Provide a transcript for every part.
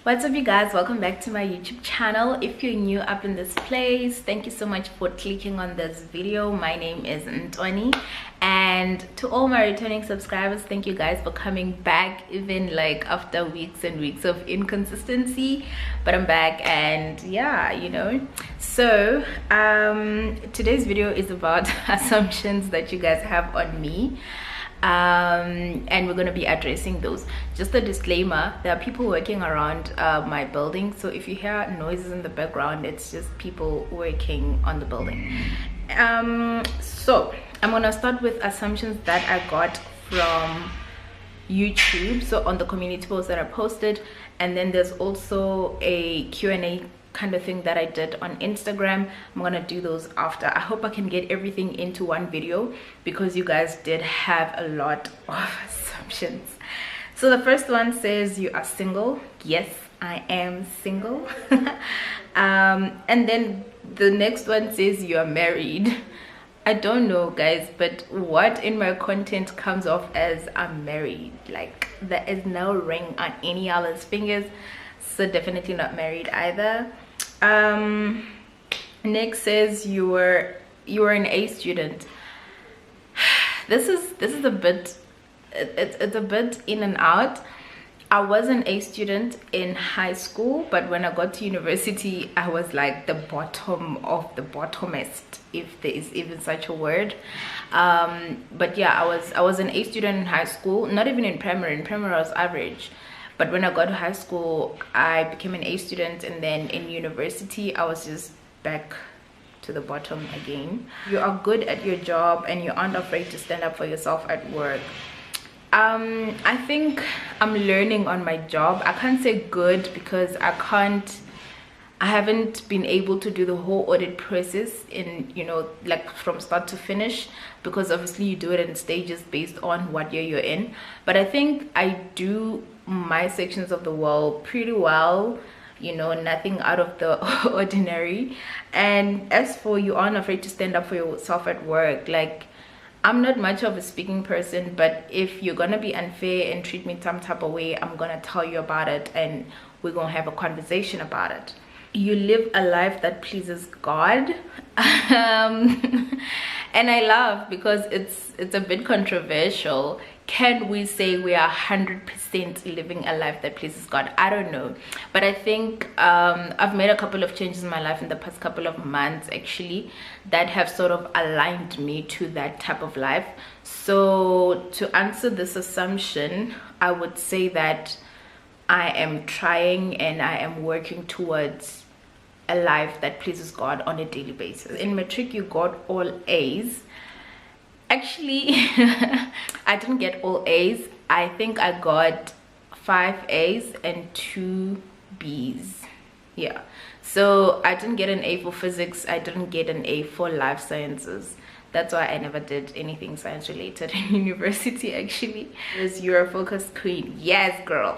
What's up, you guys? Welcome back to my YouTube channel. If you're new up in this place, thank you so much for clicking on this video. My name is Ntwanie, and to all my returning subscribers, thank you guys for coming back, even like after weeks and weeks of inconsistency. But I'm back, and yeah, you know. So today's video is about assumptions that you guys have on me, and we're going to be addressing those. Just a disclaimer, there are people working around my building, so if you hear noises in the background, it's just people working on the building. So I'm gonna start with assumptions that I got from YouTube, so on the community post that I posted, and then there's also a Q&A kind of thing that I did on Instagram. I'm gonna do those after. I hope I can get everything into one video because you guys did have a lot of assumptions. So the first one says you are single. Yes, I am single. And then the next one says you are married. I don't know, guys, but what in my content comes off as I'm married? Like, there is no ring on any other's fingers, so definitely not married either. Next says you were an A student. This is a bit, it's a bit in and out. I was an A student in high school, but when I got to university, I was like the bottom of the bottomest, if there is even such a word. But yeah, I was an A student in high school, not even in primary. In primary I was average, but when I got to high school, I became an A student, and then in university I was just back to the bottom again. You are good at your job and you aren't afraid to stand up for yourself at work. I think I'm learning on my job. I can't say good because I haven't been able to do the whole audit process in, you know, like from start to finish, because obviously you do it in stages based on what year you're in. But I think I do my sections of the world pretty well, you know, nothing out of the ordinary. And as for you aren't afraid to stand up for yourself at work, like, I'm not much of a speaking person, but if you're gonna be unfair and treat me some type of way, I'm gonna tell you about it and we're gonna have a conversation about it. You live a life that pleases God. And I laugh because it's a bit controversial. Can we say we are 100% living a life that pleases God? I don't know, but I think I've made a couple of changes in my life in the past couple of months, actually, that have sort of aligned me to that type of life. So to answer this assumption, I would say that I am trying and I am working towards a life that pleases God on a daily basis. In matric, you got all A's. Actually, I didn't get all A's. I think I got 5 A's and 2 B's. Yeah, so I didn't get an A for physics. I didn't get an A for life sciences. That's why I never did anything science related in university, actually. Because you're a focused queen. Yes, girl.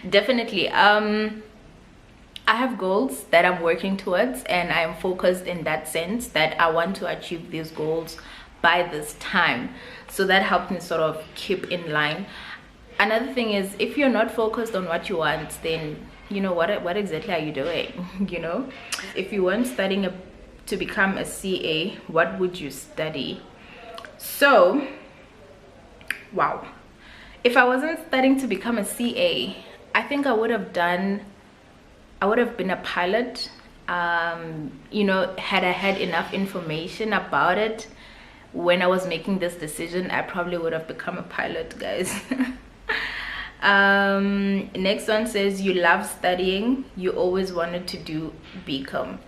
Definitely. I have goals that I'm working towards, and I'm focused in that sense that I want to achieve these goals by this time. So that helped me sort of keep in line. Another thing is, if you're not focused on what you want, then you know what exactly are you doing? You know, if you weren't studying to become a CA, what would you study? So wow, if I wasn't studying to become a CA, I think I would have been a pilot. You know, had I had enough information about it when I was making this decision, I probably would have become a pilot, guys. Next one says you love studying. You always wanted to do BCom.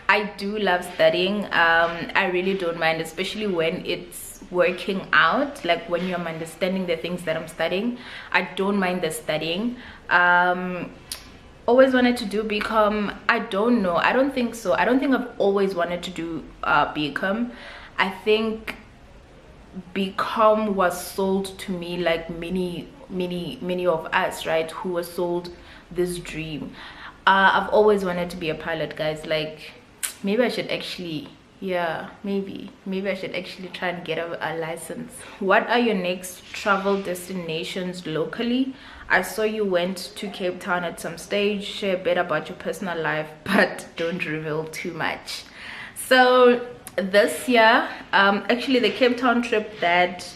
I do love studying. I really don't mind, especially when it's working out, like when you're understanding the things that I'm studying. I don't mind the studying. Always wanted to do BCom. I don't know, I don't think so. I don't think I've always wanted to do BCom. I think BCom was sold to me like many of us, right, who were sold this dream. I've always wanted to be a pilot, guys. Like, maybe I should actually, yeah, maybe I should actually try and get a license. What are your next travel destinations locally? I saw you went to Cape Town at some stage. Share a bit about your personal life, but don't reveal too much. So this year, actually the Cape Town trip that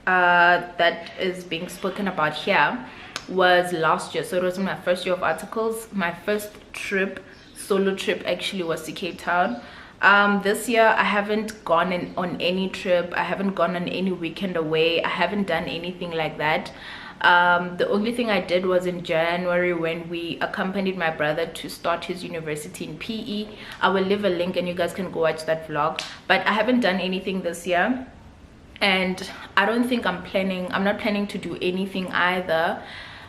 that is being spoken about here was last year. So it was my first year of articles. My first trip, solo trip, actually was to Cape Town. This year I haven't gone on any trip. I haven't gone on any weekend away. I haven't done anything like that. The only thing I did was in January when we accompanied my brother to start his university in PE. I will leave a link and you guys can go watch that vlog. But I haven't done anything this year, and I don't think I'm not planning to do anything either,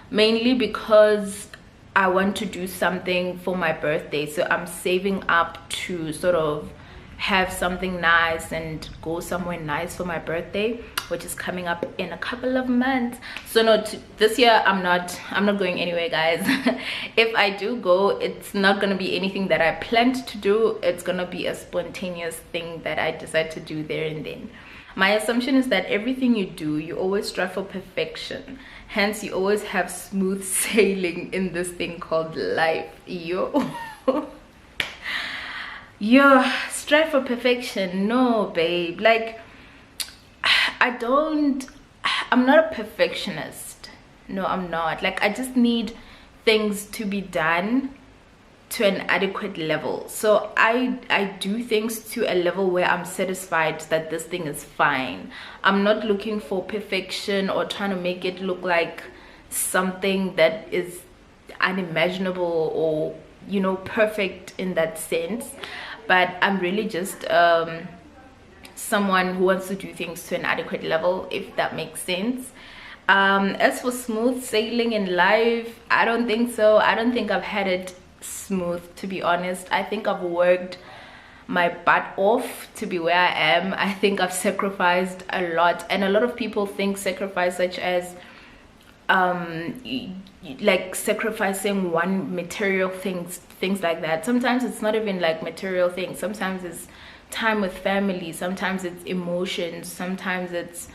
mainly because I want to do something for my birthday. So I'm saving up to sort of have something nice and go somewhere nice for my birthday, which is coming up in a couple of months. So no, this year I'm not going anywhere, guys. If I do go, it's not gonna be anything that I planned to do. It's gonna be a spontaneous thing that I decide to do there and then. My assumption is that everything you do, you always strive for perfection. Hence, you always have smooth sailing in this thing called life. Yo. Yo, strive for perfection. No, babe. Like, I'm not a perfectionist. No, I'm not. Like, I just need things to be done to an adequate level. So I do things to a level where I'm satisfied that this thing is fine. I'm not looking for perfection or trying to make it look like something that is unimaginable or, you know, perfect in that sense. But I'm really just someone who wants to do things to an adequate level, if that makes sense. As for smooth sailing in life, I don't think so. I don't think I've had it smooth, to be honest. I think I've worked my butt off to be where I am. I think I've sacrificed a lot, and a lot of people think sacrifice such as like sacrificing one material things like that. Sometimes it's not even like material things. Sometimes it's time with family, sometimes it's emotions, sometimes it's,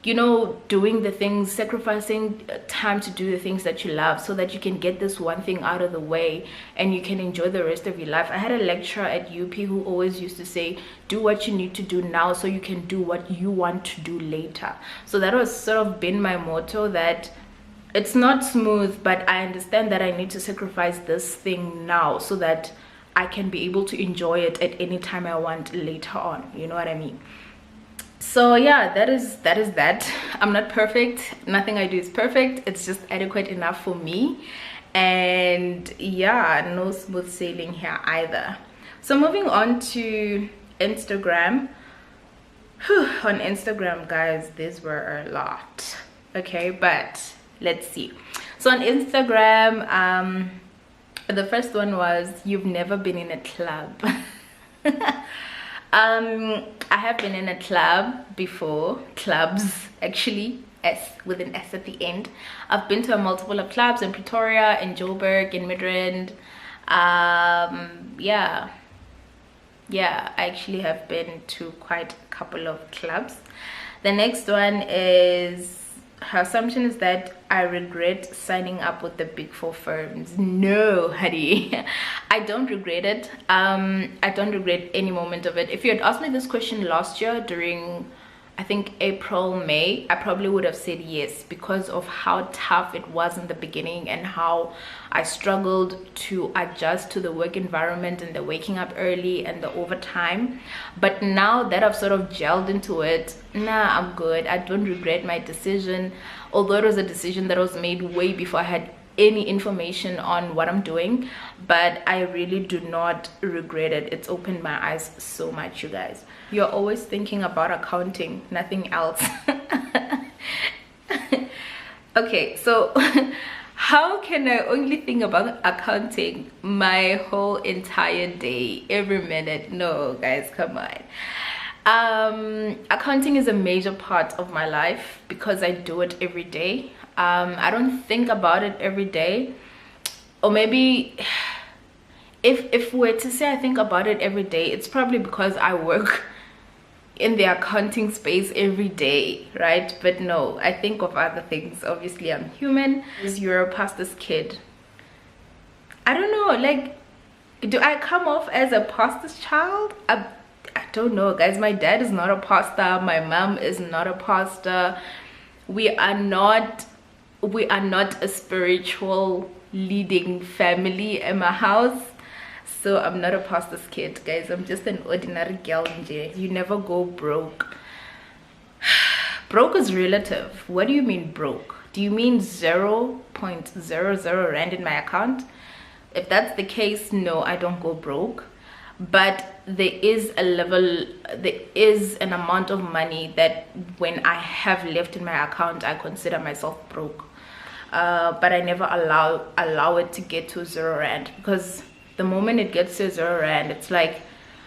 you know, doing the things, sacrificing time to do the things that you love so that you can get this one thing out of the way and you can enjoy the rest of your life. I had a lecturer at UP who always used to say, do what you need to do now so you can do what you want to do later. So that was sort of been my motto, that it's not smooth, but I understand that I need to sacrifice this thing now so that I can be able to enjoy it at any time I want later on. You know what I mean? So yeah, that is that. I'm not perfect. Nothing I do is perfect. It's just adequate enough for me. And yeah, no smooth sailing here either. So moving on to Instagram. Whew, on Instagram, guys, these were a lot. Okay, but let's see. So on Instagram, the first one was, you've never been in a club. I have been in a club before. Clubs, actually, S with an S at the end. I've been to a multiple of clubs in Pretoria, in Joburg, in Midrand. Yeah, I actually have been to quite a couple of clubs. The next one is, her assumption is that I regret signing up with the big 4 firms. No, honey. I don't regret it. I don't regret any moment of it. If you had asked me this question last year during, I think, April, May, I probably would have said yes, because of how tough it was in the beginning and how I struggled to adjust to the work environment and the waking up early and the overtime. But now that I've sort of gelled into it, nah, I'm good. I don't regret my decision, although it was a decision that was made way before I had any information on what I'm doing. But I really do not regret it. It's opened my eyes so much, you guys. You're always thinking about accounting, nothing else. Okay, so how can I only think about accounting my whole entire day, every minute? No, guys, come on. Accounting is a major part of my life because I do it every day. I don't think about it every day, or maybe if we're to say I think about it every day, it's probably because I work in the accounting space every day, right? But no, I think of other things. Obviously I'm human. You're a pastor's kid. I don't know, like, do I come off as a pastor's child? I don't know, guys. My dad is not a pastor, my mom is not a pastor. We are not a spiritual leading family in my house. So I'm not a pastor's kid, guys. I'm just an ordinary girl. You never go broke. Broke is relative. What do you mean broke? Do you mean 0.00 rand in my account? If that's the case, no, I don't go broke. But there is an amount of money that when I have left in my account, I consider myself broke. But I never allow it to get to 0 rand, because the moment it gets to 0 rand, it's like,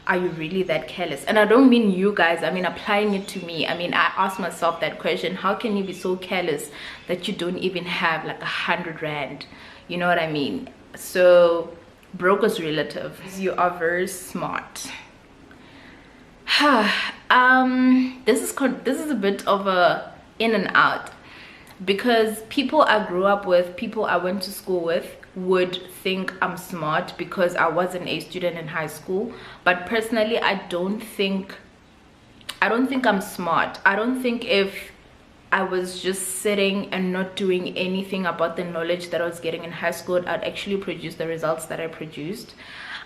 are you really that careless? And I don't mean you guys, I mean applying it to me. I mean, I ask myself that question: how can you be so careless that you don't even have like 100 rand? You know what I mean? So broke is relative. You are very smart. This is a bit of a in and out, because people I grew up with, people I went to school with, would think I'm smart because I was an A student in high school. But personally, I don't think I'm smart. I don't think if I was just sitting and not doing anything about the knowledge that I was getting in high school, I'd actually produce the results that I produced.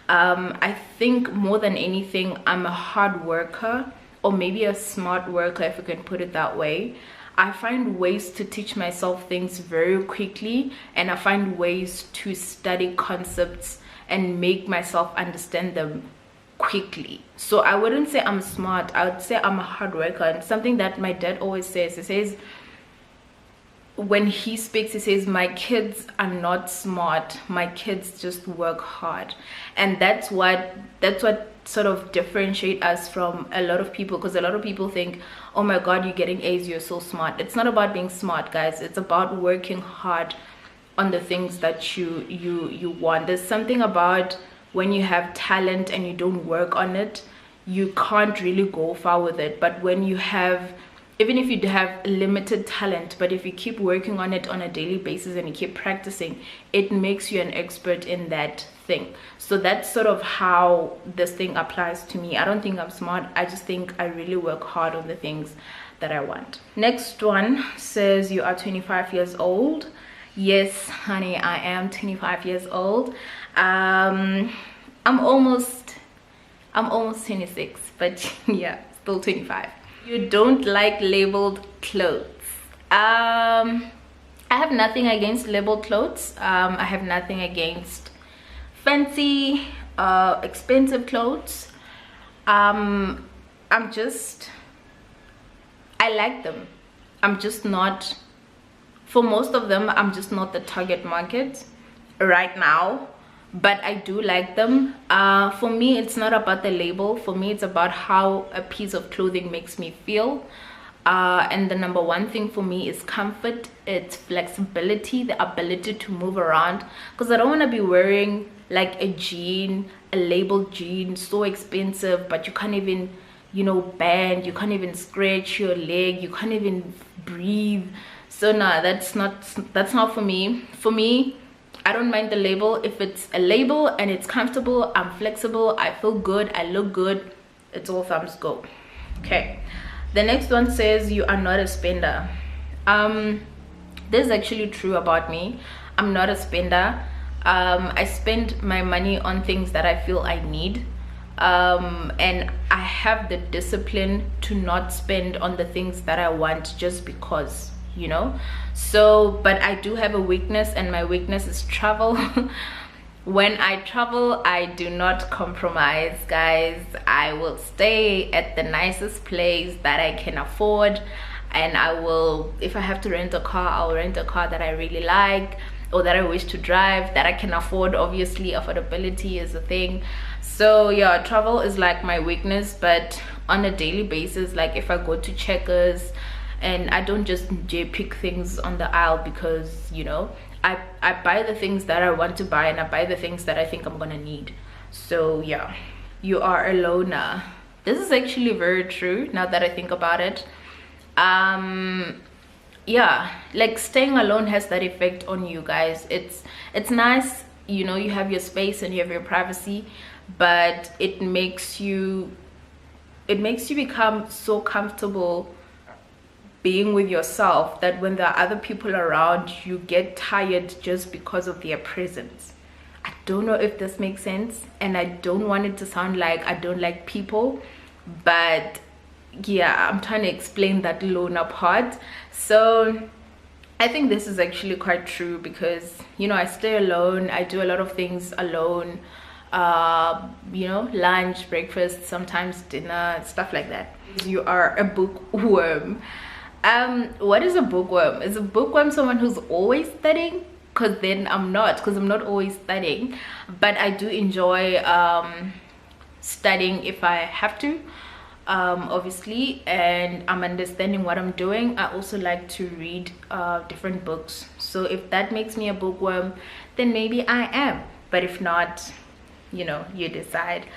I think more than anything, I'm a hard worker, or maybe a smart worker, if you can put it that way. I find ways to teach myself things very quickly, and I find ways to study concepts and make myself understand them quickly. So I wouldn't say I'm smart, I would say I'm a hard worker. And something that my dad always says, he says, when he speaks, he says, my kids are not smart, my kids just work hard. And that's what sort of differentiate us from a lot of people, because a lot of people think, oh my god, you're getting A's, you're so smart. It's not about being smart, guys. It's about working hard on the things that you want. There's something about when you have talent and you don't work on it, you can't really go far with it. But when you have, even if you have limited talent, but if you keep working on it on a daily basis and you keep practicing, it makes you an expert in that thing. So that's sort of how this thing applies to me. I don't think I'm smart, I just think I really work hard on the things that I want. Next one says, you are 25 years old. Yes, honey, I am 25 years old. I'm almost 26, but yeah, still 25. You don't like labeled clothes. I have nothing against labeled clothes. I have nothing against fancy, expensive clothes. I like them. I'm just not, for most of them, I'm just not the target market right now, but I do like them. For me, it's not about the label. For me, it's about how a piece of clothing makes me feel. And the number one thing for me is comfort, it's flexibility, the ability to move around, because I don't want to be wearing like a jean, a labeled jean, so expensive, but you can't even, you know, bend, you can't even scratch your leg, you can't even breathe. So no, that's not for me. For me, I don't mind the label. If it's a label and it's comfortable, I'm flexible, I feel good, I look good, it's all thumbs go. Okay, the next one says, you are not a spender. This is actually true about me. I'm not a spender. I spend my money on things that I feel I need, and I have the discipline to not spend on the things that I want just because, you know. So, but I do have a weakness, and my weakness is travel. When I travel, I do not compromise, guys. I will stay at the nicest place that I can afford, and I will, if I have to rent a car, I'll rent a car that I really like, or that I wish to drive, that I can afford. Obviously, affordability is a thing. So yeah, travel is like my weakness. But on a daily basis, like if I go to Checkers, and I don't just pick things on the aisle, because, you know, I buy the things that I want to buy, and I buy the things that I think I'm gonna need. So yeah, you are a loner. this is actually very true now that I think about it. Yeah, like staying alone has that effect on you guys. It's nice, you know, you have your space and you have your privacy, but it makes you become so comfortable being with yourself that when there are other people around, you get tired just because of their presence. I don't know if this makes sense, and I don't want it to sound like I don't like people, but yeah, I'm trying to explain that loner part. So I think this is actually quite true because, you know, I stay alone, I do a lot of things alone, you know, lunch, breakfast, sometimes dinner, stuff like that. You are a bookworm. What is a bookworm? Is a bookworm someone who's always studying? Because then I'm not, because I'm not always studying, but I do enjoy studying if I have to, obviously, and I'm understanding what I'm doing. I also like to read different books, so if that makes me a bookworm, then maybe I am, but if not, you know, you decide.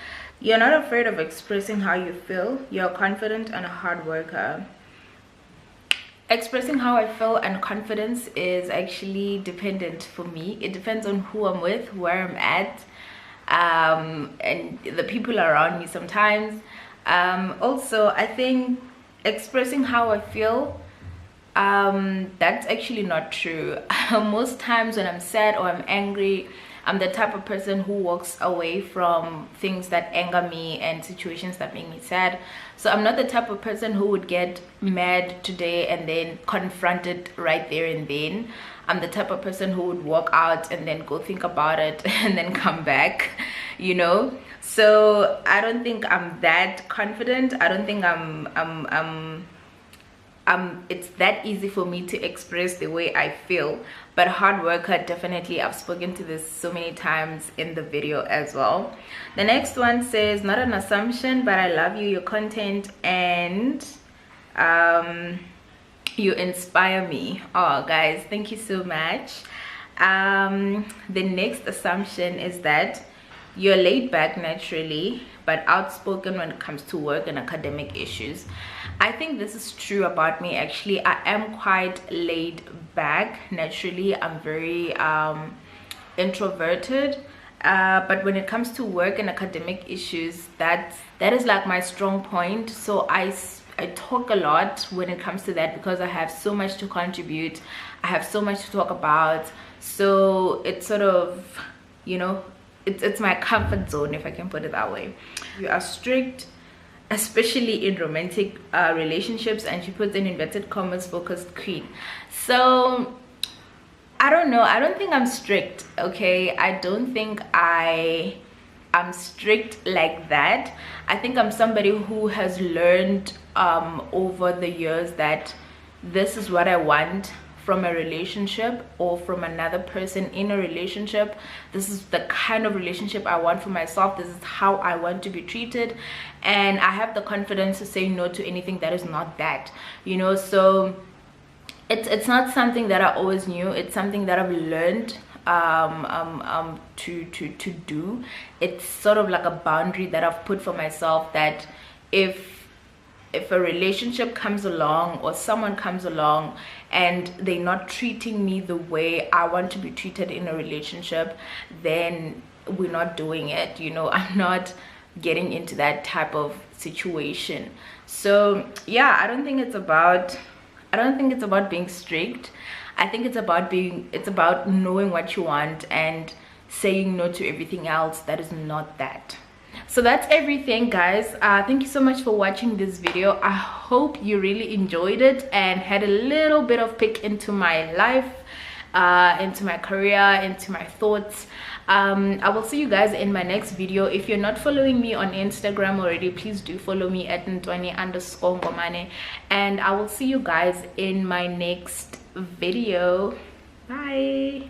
You're not afraid of expressing how you feel. You're confident and a hard worker. Expressing how I feel and confidence is actually dependent for me. It depends on who I'm with, where I'm at, and the people around me sometimes. Also, I think expressing how I feel, that's actually not true. Most times when I'm sad or I'm angry, I'm the type of person who walks away from things that anger me and situations that make me sad. So I'm not the type of person who would get mad today and then confront it right there and then. I'm the type of person who would walk out and then go think about it and then come back, you know. So I don't think I'm that confident. I don't think it's that easy for me to express the way I feel. But hard worker, definitely. I've spoken to this so many times in the video as well. The next one says, not an assumption, but I love you, your content, and you inspire me. Oh guys, thank you so much. The next assumption is that you're laid back naturally, but outspoken when it comes to work and academic issues. I think this is true about me. Actually, I am quite laid back naturally. I'm very introverted, but when it comes to work and academic issues, that is like my strong point. So I talk a lot when it comes to that because I have so much to contribute. I have so much to talk about. So it's sort of, you know, it's my comfort zone, if I can put it that way. You are strict, especially in romantic relationships, and she puts in inverted commas, focused queen. So I don't know, I don't think I'm strict, okay? I don't think I'm strict like that. I think I'm somebody who has learned over the years that this is what I want from a relationship or from another person in a relationship. This is the kind of relationship I want for myself. This is how I want to be treated, and I have the confidence to say no to anything that is not that, you know. So it's not something that I always knew. It's something that I've learned to do. It's sort of like a boundary that I've put for myself, that if a relationship comes along or someone comes along and they're not treating me the way I want to be treated in a relationship, then we're not doing it, you know. I'm not getting into that type of situation. So yeah, I don't think it's about being strict. I think it's about knowing what you want and saying no to everything else that is not that. So that's everything, guys. Thank you so much for watching this video. I hope you really enjoyed it and had a little bit of peek into my life, into my career, into my thoughts. I will see you guys in my next video. If you're not following me on Instagram already, please do follow me at Ntwanie_Ngomane, and I will see you guys in my next video. Bye.